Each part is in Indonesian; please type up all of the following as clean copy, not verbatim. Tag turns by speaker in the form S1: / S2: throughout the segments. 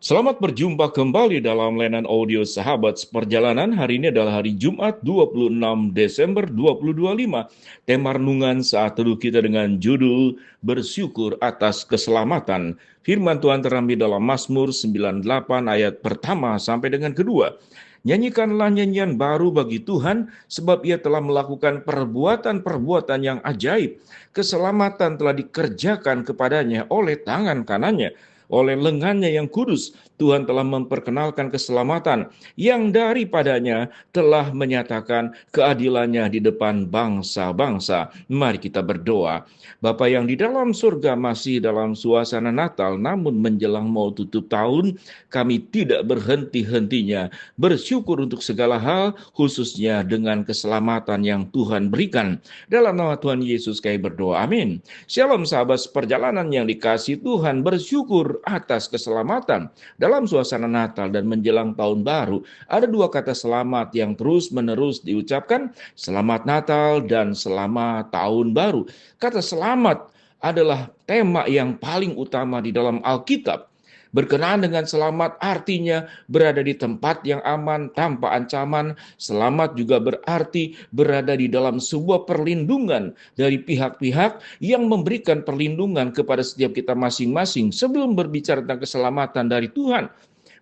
S1: Selamat berjumpa kembali dalam layanan audio Sahabat Seperjalanan. Hari ini adalah hari Jumat 26 Desember 2025. Tema renungan saat teduh kita dengan judul Bersyukur atas Keselamatan. Firman Tuhan terambil dalam Mazmur 98 ayat pertama sampai dengan kedua. Nyanyikanlah nyanyian baru bagi Tuhan, sebab Ia telah melakukan perbuatan-perbuatan yang ajaib. Keselamatan telah dikerjakan kepadanya oleh tangan kanannya. Oleh lengannya yang kudus, Tuhan telah memperkenalkan keselamatan yang daripadanya telah menyatakan keadilannya di depan bangsa-bangsa. Mari kita berdoa. Bapa yang di dalam surga, masih dalam suasana Natal, namun menjelang mau tutup tahun, kami tidak berhenti-hentinya bersyukur untuk segala hal, khususnya dengan keselamatan yang Tuhan berikan. Dalam nama Tuhan Yesus kami berdoa, amin. Shalom sahabat seperjalanan yang dikasihi Tuhan, bersyukur atas keselamatan. Dalam suasana Natal dan menjelang tahun baru, ada dua kata selamat yang terus-menerus diucapkan, selamat Natal dan selamat tahun baru. Kata selamat adalah tema yang paling utama di dalam Alkitab. Berkenaan dengan selamat artinya berada di tempat yang aman tanpa ancaman. Selamat juga berarti berada di dalam sebuah perlindungan dari pihak-pihak yang memberikan perlindungan kepada setiap kita masing-masing. Sebelum berbicara tentang keselamatan dari Tuhan,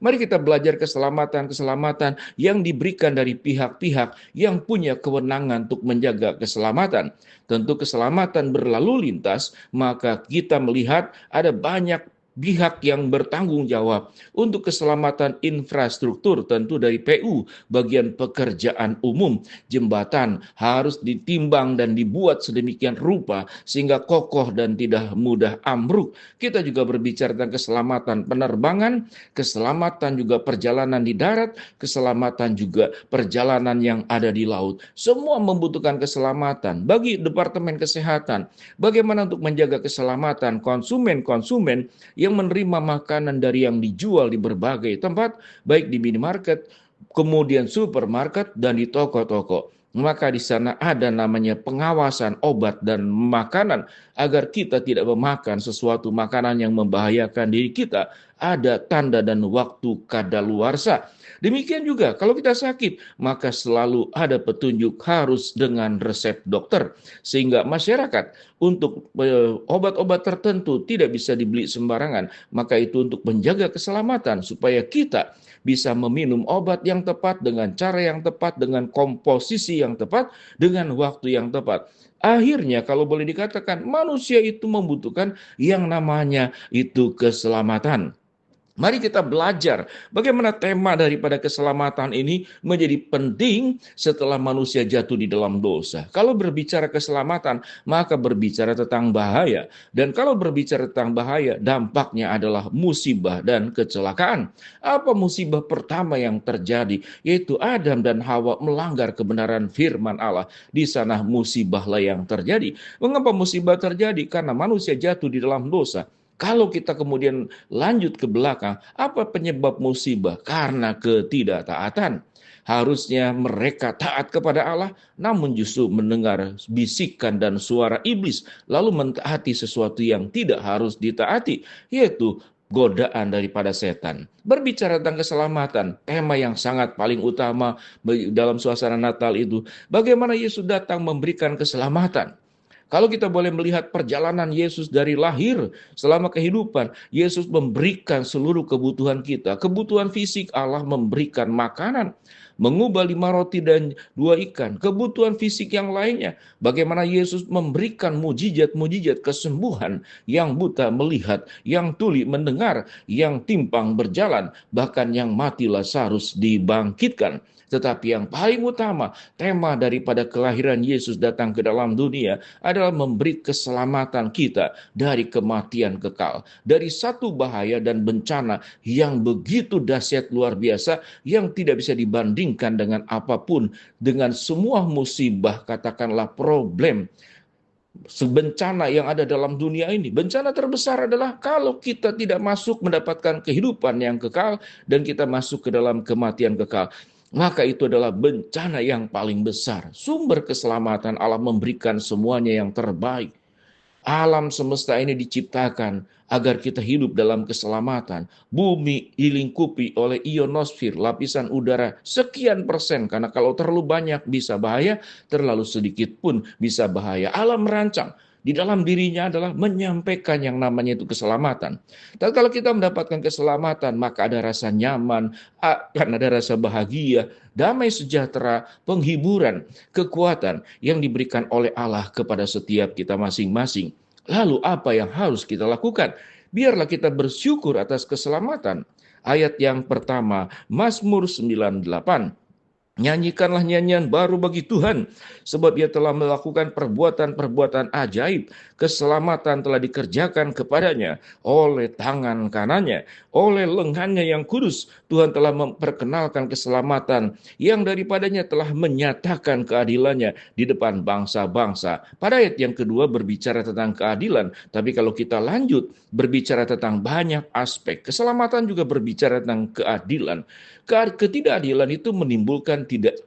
S1: mari kita belajar keselamatan-keselamatan yang diberikan dari pihak-pihak yang punya kewenangan untuk menjaga keselamatan. Tentu keselamatan berlalu lintas, maka kita melihat ada banyak pihak yang bertanggung jawab untuk keselamatan infrastruktur, tentu dari PU, bagian pekerjaan umum. Jembatan harus ditimbang dan dibuat sedemikian rupa sehingga kokoh dan tidak mudah ambruk. Kita juga berbicara tentang keselamatan penerbangan, keselamatan juga perjalanan di darat, keselamatan juga perjalanan yang ada di laut. Semua membutuhkan keselamatan. Bagi Departemen Kesehatan, bagaimana untuk menjaga keselamatan konsumen-konsumen yang menerima makanan dari yang dijual di berbagai tempat, baik di minimarket, kemudian supermarket, dan di toko-toko. Maka di sana ada namanya pengawasan obat dan makanan agar kita tidak memakan sesuatu makanan yang membahayakan diri kita. Ada tanda dan waktu kadaluarsa. Demikian juga kalau kita sakit, maka selalu ada petunjuk harus dengan resep dokter. Sehingga masyarakat untuk obat-obat tertentu tidak bisa dibeli sembarangan. Maka itu untuk menjaga keselamatan supaya kita bisa meminum obat yang tepat dengan cara yang tepat, dengan komposisi yang tepat, dengan waktu yang tepat. Akhirnya kalau boleh dikatakan manusia itu membutuhkan yang namanya itu keselamatan. Mari kita belajar bagaimana tema daripada keselamatan ini menjadi penting setelah manusia jatuh di dalam dosa. Kalau berbicara keselamatan, maka berbicara tentang bahaya. Dan kalau berbicara tentang bahaya, dampaknya adalah musibah dan kecelakaan. Apa musibah pertama yang terjadi? Yaitu Adam dan Hawa melanggar kebenaran firman Allah. Di sana musibahlah yang terjadi. Mengapa musibah terjadi? Karena manusia jatuh di dalam dosa. Kalau kita kemudian lanjut ke belakang, apa penyebab musibah? Karena ketidaktaatan. Harusnya mereka taat kepada Allah, namun justru mendengar bisikan dan suara iblis, lalu mentaati sesuatu yang tidak harus ditaati, yaitu godaan daripada setan. Berbicara tentang keselamatan, tema yang sangat paling utama dalam suasana Natal itu, bagaimana Yesus datang memberikan keselamatan. Kalau kita boleh melihat perjalanan Yesus dari lahir selama kehidupan, Yesus memberikan seluruh kebutuhan kita. Kebutuhan fisik, Allah memberikan makanan, mengubah 5 roti dan 2 ikan. Kebutuhan fisik yang lainnya, bagaimana Yesus memberikan mujizat-mujizat kesembuhan, yang buta melihat, yang tuli mendengar, yang timpang berjalan, bahkan yang mati Lazarus dibangkitkan. Tetapi yang paling utama, tema daripada kelahiran Yesus datang ke dalam dunia adalah memberi keselamatan kita dari kematian kekal. Dari satu bahaya dan bencana yang begitu dahsyat luar biasa, yang tidak bisa dibandingkan dengan apapun, dengan semua musibah, katakanlah problem, bencana yang ada dalam dunia ini. Bencana terbesar adalah kalau kita tidak masuk mendapatkan kehidupan yang kekal dan kita masuk ke dalam kematian kekal. Maka itu adalah bencana yang paling besar. Sumber keselamatan Allah memberikan semuanya yang terbaik. Alam semesta ini diciptakan agar kita hidup dalam keselamatan. Bumi dilingkupi oleh ionosfer, lapisan udara sekian persen. Karena kalau terlalu banyak bisa bahaya, terlalu sedikit pun bisa bahaya. Alam merancang di dalam dirinya adalah menyampaikan yang namanya itu keselamatan. Dan kalau kita mendapatkan keselamatan, maka ada rasa nyaman, akan ada rasa bahagia, damai sejahtera, penghiburan, kekuatan yang diberikan oleh Allah kepada setiap kita masing-masing. Lalu apa yang harus kita lakukan? Biarlah kita bersyukur atas keselamatan. Ayat yang pertama, Mazmur 98. Nyanyikanlah nyanyian baru bagi Tuhan, sebab Ia telah melakukan perbuatan-perbuatan ajaib. Keselamatan telah dikerjakan kepadanya oleh tangan kanannya, oleh lengannya yang kudus. Tuhan telah memperkenalkan keselamatan yang daripadanya telah menyatakan keadilannya di depan bangsa-bangsa. Pada ayat yang kedua berbicara tentang keadilan, tapi kalau kita lanjut berbicara tentang banyak aspek. Keselamatan juga berbicara tentang keadilan. Ketidakadilan itu menimbulkan tidak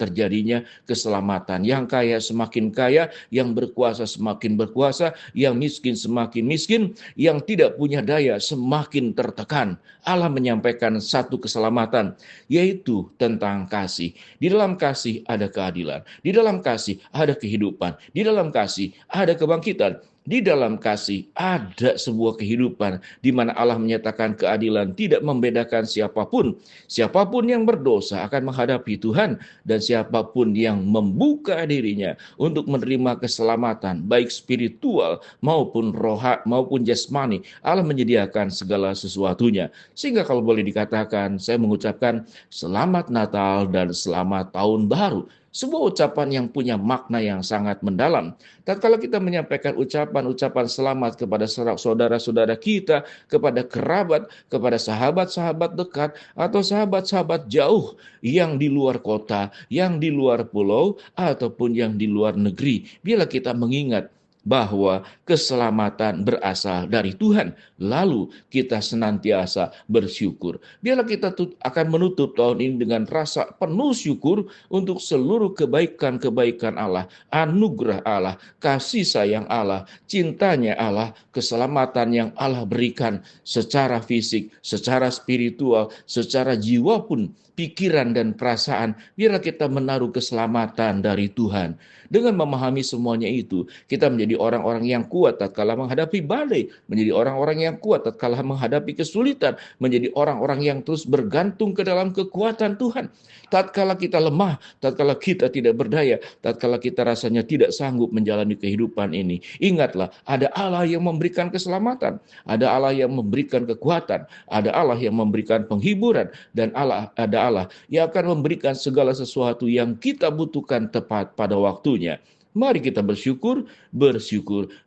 S1: terjadinya keselamatan. Yang kaya semakin kaya, yang berkuasa semakin berkuasa, yang miskin semakin miskin, yang tidak punya daya semakin tertekan. Allah menyampaikan satu keselamatan, yaitu tentang kasih. Di dalam kasih ada keadilan, di dalam kasih ada kehidupan, di dalam kasih ada kebangkitan. Di dalam kasih ada sebuah kehidupan di mana Allah menyatakan keadilan, tidak membedakan siapapun. Siapapun yang berdosa akan menghadapi Tuhan, dan siapapun yang membuka dirinya untuk menerima keselamatan, baik spiritual maupun roha maupun jasmani, Allah menyediakan segala sesuatunya. Sehingga kalau boleh dikatakan, saya mengucapkan selamat Natal dan selamat Tahun Baru. Sebuah ucapan yang punya makna yang sangat mendalam. Dan kalau kita menyampaikan ucapan-ucapan selamat kepada saudara-saudara kita, kepada kerabat, kepada sahabat-sahabat dekat, atau sahabat-sahabat jauh yang di luar kota, yang di luar pulau, ataupun yang di luar negeri, bila kita mengingat bahwa keselamatan berasal dari Tuhan, lalu kita senantiasa bersyukur. Biarlah kita akan menutup tahun ini dengan rasa penuh syukur untuk seluruh kebaikan-kebaikan Allah, anugerah Allah, kasih sayang Allah, cintanya Allah, keselamatan yang Allah berikan secara fisik, secara spiritual, secara jiwa pun, pikiran dan perasaan. Biarlah kita menaruh keselamatan dari Tuhan. Dengan memahami semuanya itu, kita menjadi orang-orang yang kuat tatkala menghadapi badai, menjadi orang-orang yang kuat tatkala menghadapi kesulitan, menjadi orang-orang yang terus bergantung ke dalam kekuatan Tuhan. Tatkala kita lemah, tatkala kita tidak berdaya, tatkala kita rasanya tidak sanggup menjalani kehidupan ini, ingatlah ada Allah yang memberikan keselamatan, ada Allah yang memberikan kekuatan, ada Allah yang memberikan penghiburan, dan ada Allah yang akan memberikan segala sesuatu yang kita butuhkan tepat pada waktu. Mari kita bersyukur,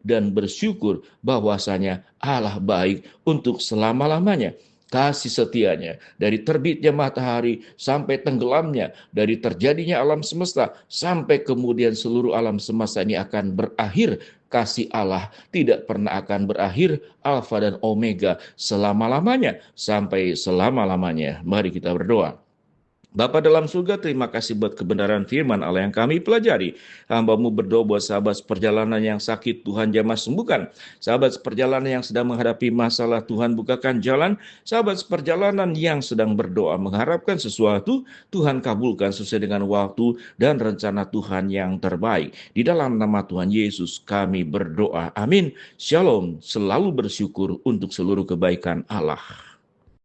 S1: dan bersyukur bahwasanya Allah baik untuk selama-lamanya. Kasih setianya dari terbitnya matahari sampai tenggelamnya, dari terjadinya alam semesta sampai kemudian seluruh alam semesta ini akan berakhir. Kasih Allah tidak pernah akan berakhir, Alfa dan Omega, selama-lamanya sampai selama-lamanya. Mari kita berdoa. Bapa dalam surga, terima kasih buat kebenaran firman Allah yang kami pelajari. Hamba-Mu berdoa buat sahabat seperjalanan yang sakit, Tuhan jamah sembuhkan. Sahabat seperjalanan yang sedang menghadapi masalah, Tuhan bukakan jalan. Sahabat seperjalanan yang sedang berdoa mengharapkan sesuatu, Tuhan kabulkan sesuai dengan waktu dan rencana Tuhan yang terbaik. Di dalam nama Tuhan Yesus kami berdoa. Amin. Shalom. Selalu bersyukur untuk seluruh kebaikan Allah.